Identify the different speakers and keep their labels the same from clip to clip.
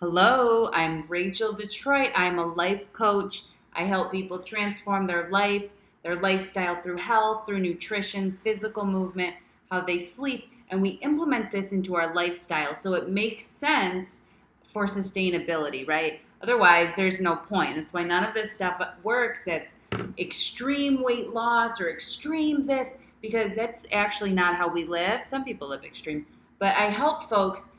Speaker 1: Hello, I'm Rachel Detroit. I'm a life coach. I help people transform their life, their lifestyle through health, through nutrition, physical movement, how they sleep, and we implement this into our lifestyle so it makes sense for sustainability, right? Otherwise, there's no point. That's why none of this stuff works that's extreme weight loss or extreme this, because that's actually not how we live. Some people live extreme, but I help folks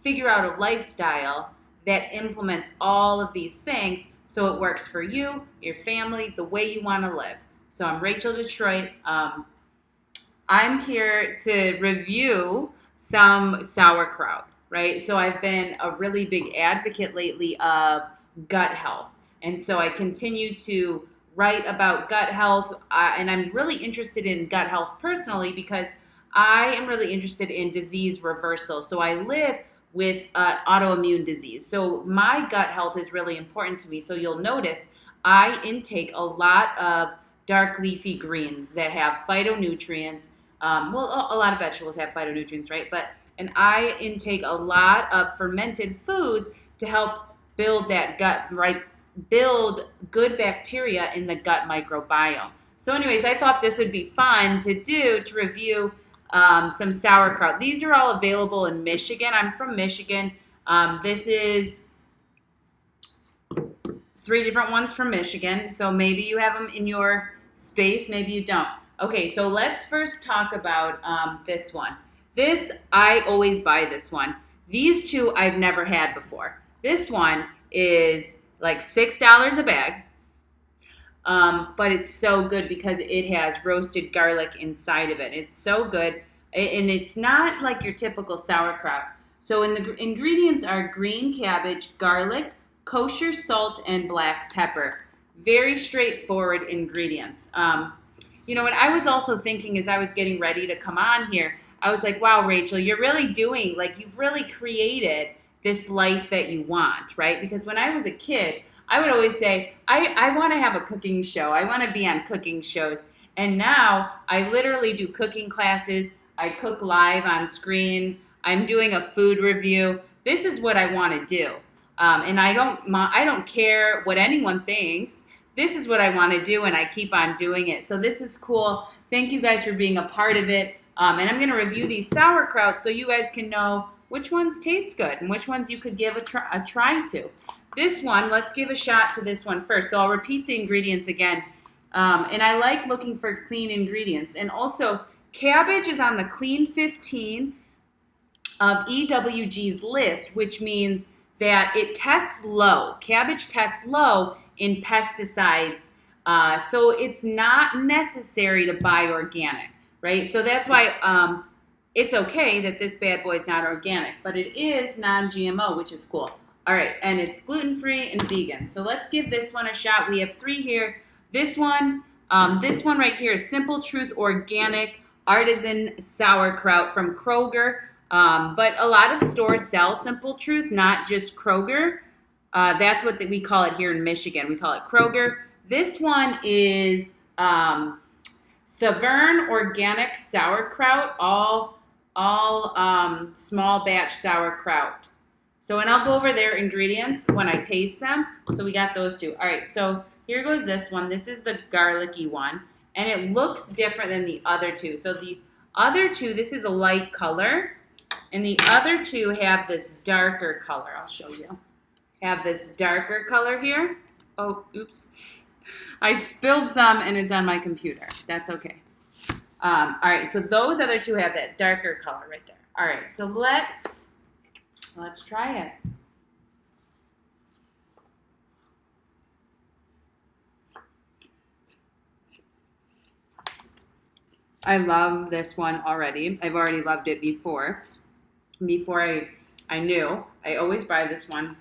Speaker 1: figure out a lifestyle that implements all of these things so it works for you, your family, the way you want to live. So I'm Rachel Detroit. I'm here to review some sauerkraut, right? So I've been a really big advocate lately of gut health. And so I continue to write about gut health, and I'm really interested in gut health personally because I am really interested in disease reversal. So I live with autoimmune disease. So my gut health is really important to me. So you'll notice I intake a lot of dark leafy greens that have phytonutrients. Well, a lot of vegetables have phytonutrients, right? And I intake a lot of fermented foods to help build that gut, right? Build good bacteria in the gut microbiome. So anyways, I thought this would be fun to do, to review some sauerkraut. These are all available in Michigan. I'm from Michigan. This is 3 different ones from Michigan. So maybe you have them in your space, maybe you don't. Okay, so let's first talk about this one. I always buy this one. These two I've never had before. This one is like $6 a bag. But it's so good because it has roasted garlic inside of it. It's so good, and it's not like your typical sauerkraut. So in the ingredients are green cabbage, garlic, kosher salt, and black pepper. Very straightforward ingredients. What I was also thinking as I was getting ready to come on here, I was like, wow, Rachel, you're really doing, you've really created this life that you want, right? Because when I was a kid, I would always say, I want to have a cooking show. I want to be on cooking shows. And now I literally do cooking classes. I cook live on screen. I'm doing a food review. This is what I want to do. And I don't care what anyone thinks. This is what I want to do, and I keep on doing it. So this is cool. Thank you guys for being a part of it. And I'm going to review these sauerkraut so you guys can know which ones taste good and which ones you could give a try to. This one, let's give a shot to this one first. So I'll repeat the ingredients again. And I like looking for clean ingredients. And also, cabbage is on the Clean 15 of EWG's list, which means that it tests low. Cabbage tests low in pesticides. So it's not necessary to buy organic, right? So that's why it's okay that this bad boy is not organic, but it is non-GMO, which is cool. All right, and it's gluten-free and vegan. So let's give this one a shot. We have 3 here. This one right here is Simple Truth Organic Artisan Sauerkraut from Kroger. But a lot of stores sell Simple Truth, not just Kroger. That's what we call it here in Michigan. We call it Kroger. This one is Savern Organic Sauerkraut, all small batch sauerkraut. So, and I'll go over their ingredients when I taste them. So we got those 2. All right, so here goes this one. This is the garlicky one, and it looks different than the other 2. So the other 2, this is a light color, and the other 2 have this darker color. I'll show you. Have this darker color here. Oh, oops. I spilled some, and it's on my computer. That's okay. All right, so those other 2 have that darker color right there. All right, so let's try it. I love this one already. I've already loved it before. Before I knew. I always buy this one.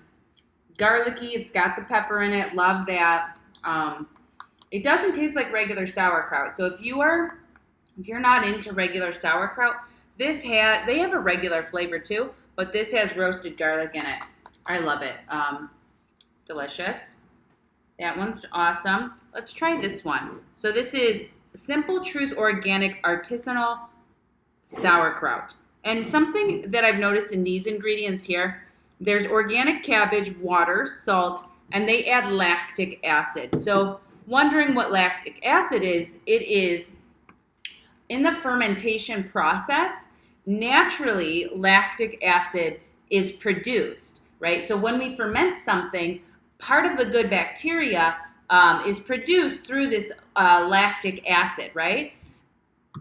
Speaker 1: Garlicky, it's got the pepper in it. Love that. It doesn't taste like regular sauerkraut. So if you're not into regular sauerkraut, they have a regular flavor too. But this has roasted garlic in it. I love it. Delicious. That one's awesome. Let's try this one. So this is Simple Truth Organic Artisanal Sauerkraut. And something that I've noticed in these ingredients here, There's organic cabbage, water, salt, and they add lactic acid. So wondering what lactic acid is, it is in the fermentation process, naturally lactic acid is produced, right? So when we ferment something, part of the good bacteria is produced through this lactic acid, right?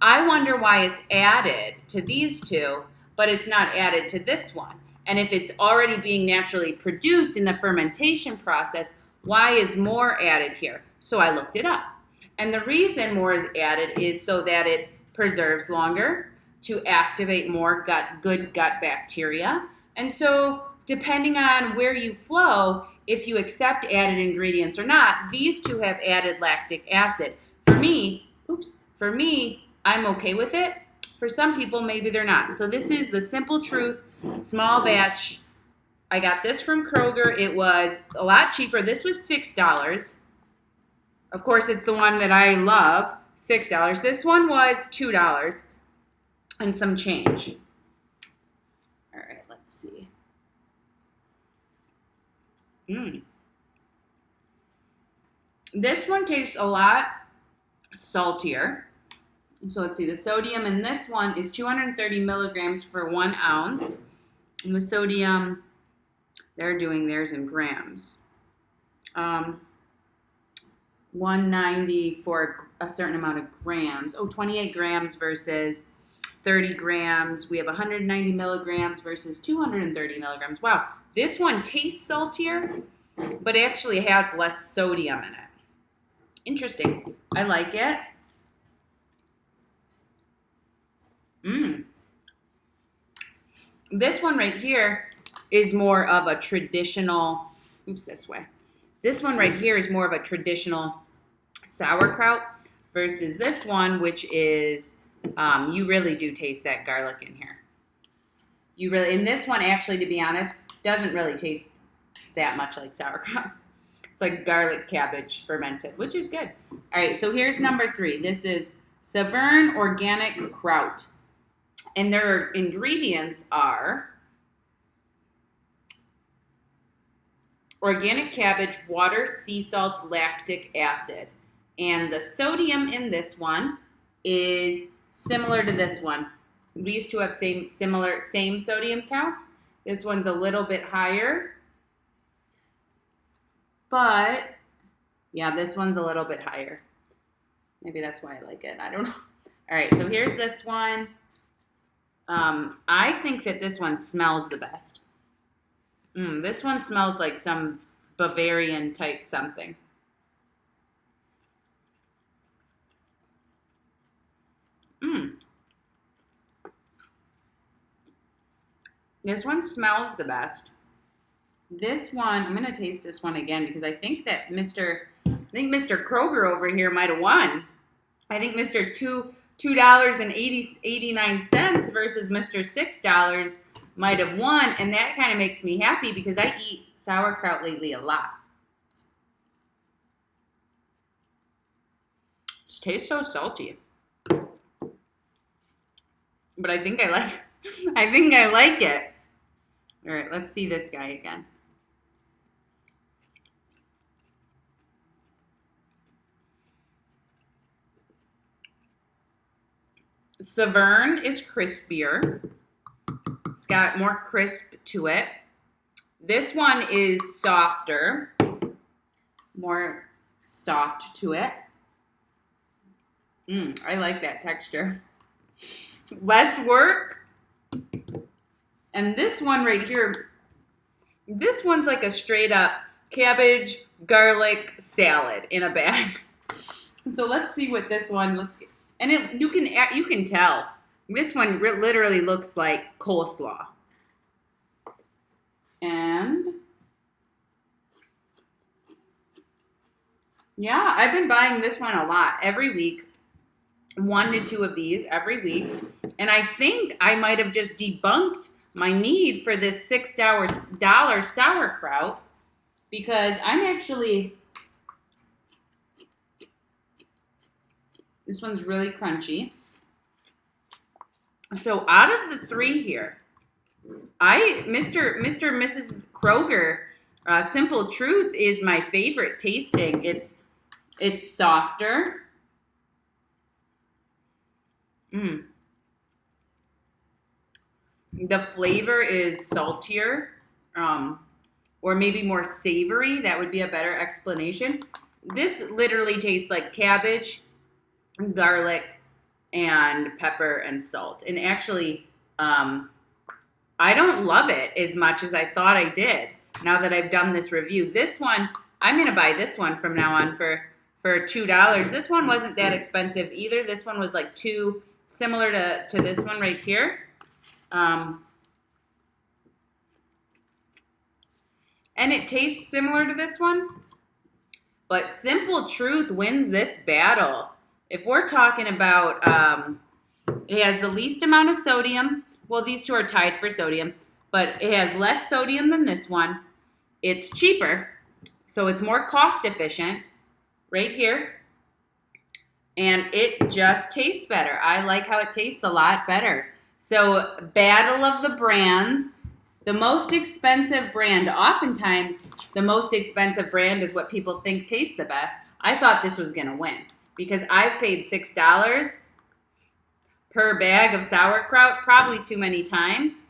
Speaker 1: I wonder why it's added to these two, but it's not added to this one. And if it's already being naturally produced in the fermentation process, why is more added here? So I looked it up. And the reason more is added is so that it preserves longer, to activate more good gut bacteria. And so depending on where you flow, if you accept added ingredients or not, these two have added lactic acid. For me, I'm okay with it. For some people, maybe they're not. So this is the Simple Truth small batch. I got this from Kroger. It was a lot cheaper. This was $6. Of course, it's the one that I love, $6. This one was $2 and some change. All right, let's see. This one tastes a lot saltier. So let's see, the sodium in this one is 230 milligrams for 1 ounce. And the sodium, they're doing theirs in grams. 190 for a certain amount of grams. 28 grams versus 30 grams. We have 190 milligrams versus 230 milligrams. Wow, this one tastes saltier, but actually has less sodium in it. Interesting. I like it. This one right here is more of a traditional, this one right here is more of a traditional sauerkraut versus this one, which is, you really do taste that garlic in here. And this one actually, to be honest, doesn't really taste that much like sauerkraut. It's like garlic cabbage fermented, which is good. All right, so here's number 3. This is Savern Organic Kraut. And their ingredients are organic cabbage, water, sea salt, lactic acid. And the sodium in this one is similar to this one. These two have same sodium counts. This one's a little bit higher. But, yeah, this one's a little bit higher. Maybe that's why I like it. I don't know. All right, so here's this one. I think that this one smells the best. This one smells like some Bavarian type something. This one smells the best. This one, I'm going to taste this one again because I think that Mr. Kroger over here might have won. I think Mr. $2.89 versus Mr. $6 might have won, and that kind of makes me happy because I eat sauerkraut lately a lot. It tastes so salty. But I think I like it. All right, let's see this guy again. Savern is crispier. It's got more crisp to it. This one is softer, more soft to it. I like that texture. Less work. And this one right here, this one's like a straight up cabbage, garlic salad in a bag. So let's see what this one, and you can tell. This one literally looks like coleslaw. And yeah, I've been buying this one a lot every week. 1 to 2 of these every week. And I think I might have just debunked my need for this $6 sauerkraut because this one's really crunchy. So out of the 3 here, Mr. and Mrs. Kroger, Simple Truth is my favorite tasting. It's softer. Mm. The flavor is saltier, or maybe more savory. That would be a better explanation. This literally tastes like cabbage, garlic, and pepper and salt. And actually, I don't love it as much as I thought I did now that I've done this review. This one, I'm going to buy this one from now on for $2. This one wasn't that expensive either. This one was like similar to this one right here. And it tastes similar to this one. But Simple Truth wins this battle. If we're talking about, it has the least amount of sodium. Well, these two are tied for sodium, but it has less sodium than this one. It's cheaper, so it's more cost efficient right here. And it just tastes better. I like how it tastes a lot better. So, battle of the brands. The most expensive brand, oftentimes the most expensive brand is what people think tastes the best. I thought this was going to win because I've paid $6 per bag of sauerkraut probably too many times.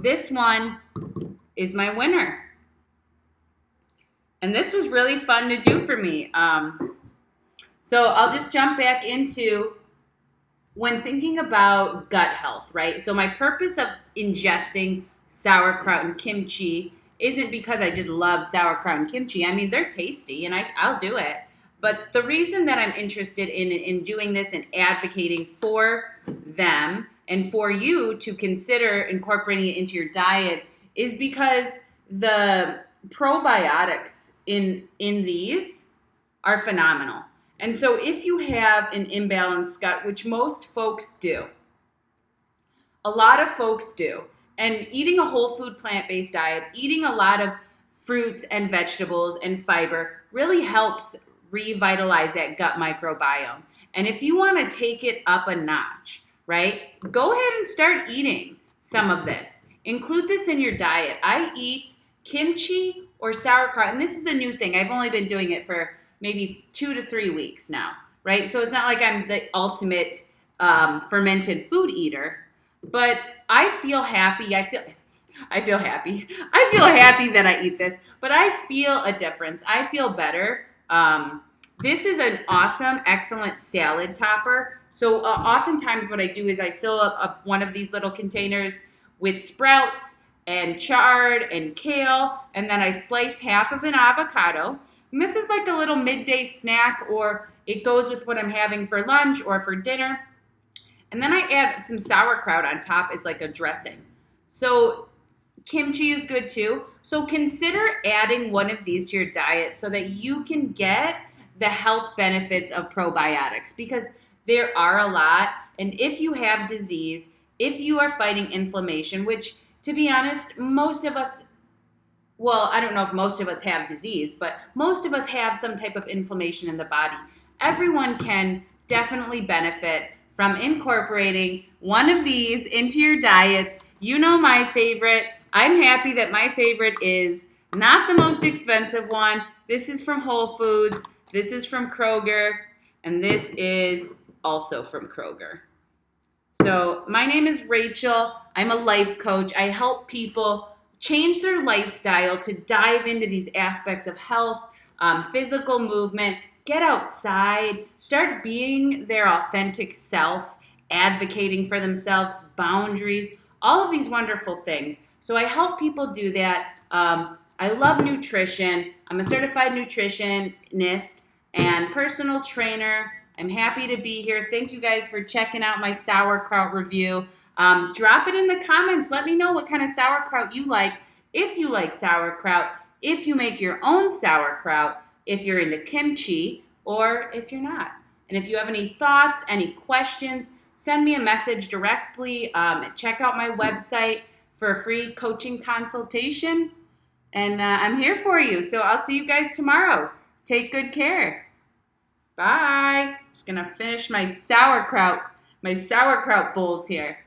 Speaker 1: This one is my winner. And this was really fun to do for me. So I'll just jump back into when thinking about gut health, right? So my purpose of ingesting sauerkraut and kimchi isn't because I just love sauerkraut and kimchi. I mean, they're tasty and I'll do it. But the reason that I'm interested in doing this and advocating for them and for you to consider incorporating it into your diet is because the probiotics in these are phenomenal. And so if you have an imbalanced gut, which most folks do, a lot of folks do, and eating a whole food plant-based diet, eating a lot of fruits and vegetables and fiber really helps revitalize that gut microbiome. And if you want to take it up a notch, right, go ahead and start eating some of this. Include this in your diet. I eat kimchi or sauerkraut, and this is a new thing. I've only been doing it for maybe 2 to 3 weeks now, right? So it's not like I'm the ultimate fermented food eater, but I feel happy. I feel happy. I feel happy that I eat this, but I feel a difference. I feel better. This is an awesome, excellent salad topper. So oftentimes what I do is I fill up one of these little containers with sprouts and chard and kale, and then I slice half of an avocado. And this is like a little midday snack, or it goes with what I'm having for lunch or for dinner. And then I add some sauerkraut on top as like a dressing. So kimchi is good too. So consider adding one of these to your diet so that you can get the health benefits of probiotics, because there are a lot. And if you have disease, if you are fighting inflammation, which to be honest, most of us, well, I don't know if most of us have disease, but most of us have some type of inflammation in the body. Everyone can definitely benefit from incorporating one of these into your diets. You know my favorite. I'm happy that my favorite is not the most expensive one. This is from Whole Foods. This is from Kroger. And this is also from Kroger. So my name is Rachel. I'm a life coach. I help people change their lifestyle to dive into these aspects of health, physical movement, get outside, start being their authentic self, advocating for themselves, boundaries, all of these wonderful things. So I help people do that. I love nutrition. I'm a certified nutritionist and personal trainer. I'm happy to be here. Thank you guys for checking out my sauerkraut review. Drop it in the comments. Let me know what kind of sauerkraut you like. If you like sauerkraut, if you make your own sauerkraut, if you're into kimchi, or if you're not. And if you have any thoughts, any questions, send me a message directly. Check out my website for a free coaching consultation. And I'm here for you. So I'll see you guys tomorrow. Take good care. Bye. Just going to finish my sauerkraut bowls here.